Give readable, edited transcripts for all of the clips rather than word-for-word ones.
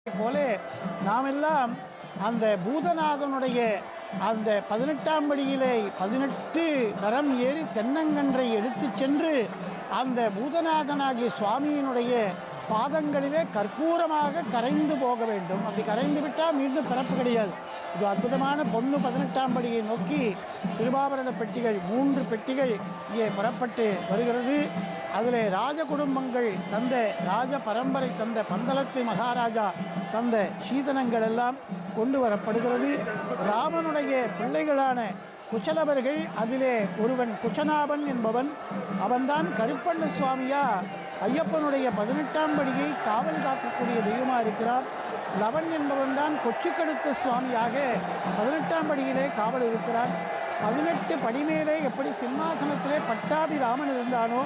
போல நாமெல்லாம் அந்த பூதநாதனுடைய அந்த 18ஆம் படியிலே 18 தரம் ஏறி தென்னங்கன்றை எடுத்து சென்று அந்த பூதநாதனாகிய சுவாமியினுடைய பாதங்களிலே கற்பூரமாக கரைந்து போக வேண்டும். அப்படி கரைந்து விட்டால் மீண்டும் பிறப்பு கிடையாது. இது அற்புதமான பொண்ணு 18ஆம் படியை நோக்கி திருவாபரண பெட்டிகள் 3 பெட்டிகள் இங்கே புறப்பட்டு வருகிறது. அதில் ராஜ குடும்பங்கள் தந்த ராஜ பரம்பரை தந்த பந்தளத்து மகாராஜா தந்த சீதனங்கள் எல்லாம் கொண்டு வரப்படுகிறது. ராமனுடைய பிள்ளைகளான குச்சலவர்கள் அதிலே ஒருவன் குச்சநாபன் என்பவன், அவன்தான் கருப்பண்ண சுவாமியா ஐயப்பனுடைய 18ஆம் படியை காவல் காக்கக்கூடிய தெய்வமாக இருக்கிறார். லவன் என்பவன் தான் கொச்சுக்கடுத்த சுவாமியாக 18ஆம் படியிலே காவல் இருக்கிறான். 18 படி மேலே எப்படி சிம்மாசனத்திலே பட்டாபி ராமன் இருந்தானோ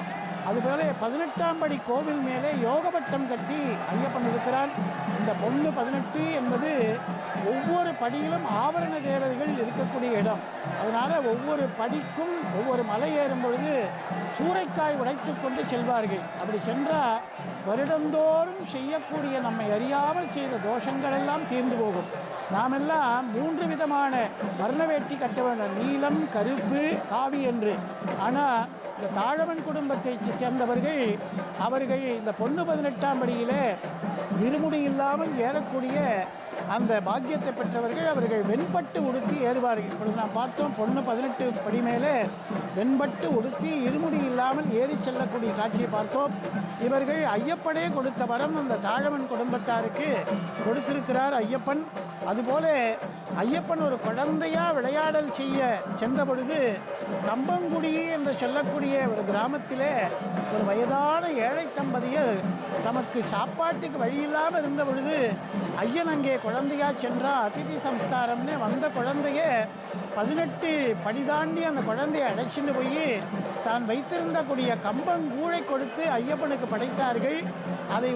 அதுபோல 18ஆம் படி கோவில் மேலே யோகபட்டம் கட்டி ஐயப்பன் இருக்கிறான். இந்த பொண்ணு 18 என்பது ஒவ்வொரு படியிலும் ஆவரண தேவதைகள் இருக்கக்கூடிய இடம். அதனால் ஒவ்வொரு படிக்கும் ஒவ்வொரு மலை ஏறும் பொழுது சூறைக்காய் உடைத்து கொண்டு செல்வார்கள். அப்படி சென்றால் வருடந்தோறும் செய்யக்கூடிய நம்மை அறியாமல் செய்த தோஷங்கள் எல்லாம் தீர்ந்து போகும். நாமெல்லாம் 3 விதமான வர்ண வேட்டி கட்ட வேண்டும், நீலம், கருப்பு, காவி என்று. ஆனால் இந்த தாழவன் குடும்பத்தை சேர்ந்தவர்கள் அவர்கள் இந்த பொண்ணு 18ஆம் படியிலே இருமுடி இல்லாமல் ஏறக்கூடிய அந்த பாக்கியத்தை பெற்றவர்கள். அவர்கள் வெண்பட்டு உடுத்தி ஏறுவார்கள். இப்பொழுது நாம் பார்த்தோம், பொண்ணு 18 படி மேலே வெண்பட்டு உடுத்தி இருமுடி இல்லாமல் ஏறி செல்லக்கூடிய காட்சியை பார்த்தோம். இவர்கள் ஐயப்பனே கொடுத்த வரம் அந்த தாழவன் குடும்பத்தாருக்கு கொடுத்திருக்கிறார் ஐயப்பன். அதுபோல ஐயப்பன் ஒரு குழந்தையாக விளையாடல் செய்ய சென்ற பொழுது கம்பங்குடி என்று சொல்லக்கூடிய ஒரு கிராமத்திலே ஒரு வயதான ஏழை தம்பதியர் தமக்கு சாப்பாட்டுக்கு வழியில்லாமல் இருந்த பொழுது ஐயன் அங்கே குழந்தையாக சென்றால் அதிதி சம்ஸ்காரம்னு வந்த குழந்தைய 18 படி தாண்டி அந்த குழந்தையை அழைச்சிட்டு போய் தான் வைத்திருந்தக்கூடிய கம்பங்கூழை கொடுத்து ஐயப்பனுக்கு படைத்தார்கள். அதை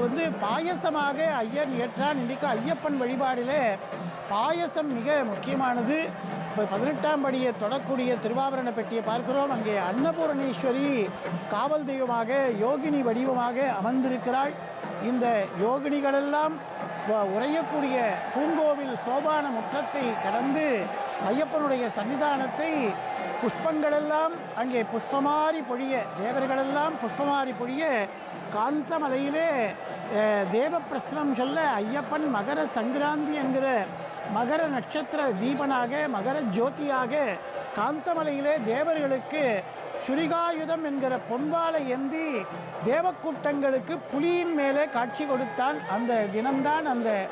பாயசமாக ஐயன் ஏற்றான். இன்றைக்கு ஐயப்பன் வழிபாடில் பாயசம் மிக முக்கியமானது. இப்போ 18ஆம் படியை தொடக்கூடிய திருவாபரண பெட்டியை பார்க்கிறோம். அங்கே அன்னபூரணேஸ்வரி காவல் தெய்வமாக யோகினி வடிவமாக அமர்ந்திருக்கிறாள். இந்த யோகினிகளெல்லாம் உறையக்கூடிய பூங்கோவில் சோபான முற்றத்தை கடந்து ஐயப்பனுடைய சன்னிதானத்தை புஷ்பங்களெல்லாம் அங்கே புஷ்பமாரி பொழிய, தேவர்களெல்லாம் புஷ்பமாரி பொழிய காந்தமலையிலே தேவப்பிரசனம் சொல்ல ஐயப்பன் மகர சங்கராந்தி என்கிற மகர நட்சத்திர தீபனாக மகர ஜோதியாக காந்தமலையிலே தேவர்களுக்கு சுரிகாயுதம் என்கிற பொன்வாலை ஏந்தி தேவக்கூட்டங்களுக்கு புலியின் மேலே காட்சி கொடுத்தான். அந்த தினம்தான் அந்த